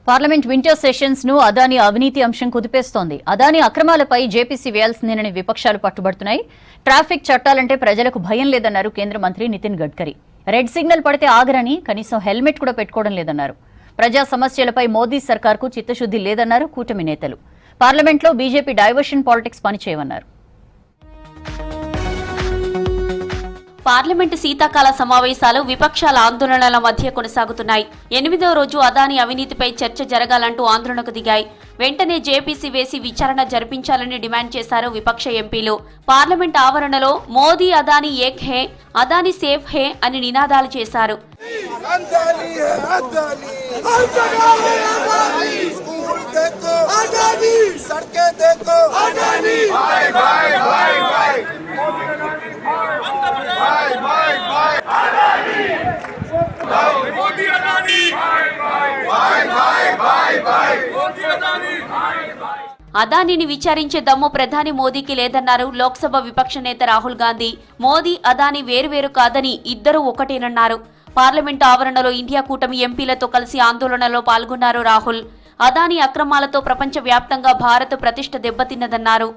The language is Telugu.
పార్లమెంట్ వింటర్ సెషన్స్ ను అదానీ అవినీతి అంశం కుదిపేస్తోంది. అదానీ అక్రమాలపై జేపీసీ వేయాల్సిందేనని విపక్షాలు పట్టుబడుతున్నాయి. ట్రాఫిక్ చట్టాలంటే ప్రజలకు భయం లేదన్నారు కేంద్ర మంత్రి నితిన్ గడ్కరీ. రెడ్ సిగ్నల్ పడితే ఆగరని, కనీసం హెల్మెట్ కూడా పెట్టుకోవడం లేదన్నారు. ప్రజా సమస్యలపై మోదీ సర్కార్కు చిత్తశుద్ది లేదన్నారు కూటమి నేతలు. పార్లమెంట్లో బీజేపీ డైవర్షన్ పాలిటిక్స్ పనిచేయమన్నారు. పార్లమెంటు శీతాకాల సమావేశాలు విపక్షాల ఆందోళనల మధ్య కొనసాగుతున్నాయి. 8వ రోజు అదానీ అవినీతిపై చర్చ జరగాలంటూ ఆందోళనకు దిగాయి. వెంటనే జేపీసీ వేసి విచారణ జరిపించాలని డిమాండ్ చేశారు విపక్ష ఎంపీలు. పార్లమెంట్ ఆవరణలో మోదీ అదానీ ఏక్ హే, అదానీ సేఫ్ హే అని నినాదాలు చేశారు. అదానీని విచారించే దమ్ము ప్రధాని మోదీకి లేదన్నారు లోక్సభ విపక్ష నేత రాహుల్ గాంధీ. మోదీ అదానీ వేరువేరు కాదని ఇద్దరూ ఒకటేనన్నారు. పార్లమెంటు ఆవరణలో ఇండియా కూటమి ఎంపీలతో కలిసి ఆందోళనలో పాల్గొన్నారు రాహుల్. అదానీ అక్రమాలతో ప్రపంచ వ్యాప్తంగా భారత్ ప్రతిష్ఠ దెబ్బతిన్నదన్నారు.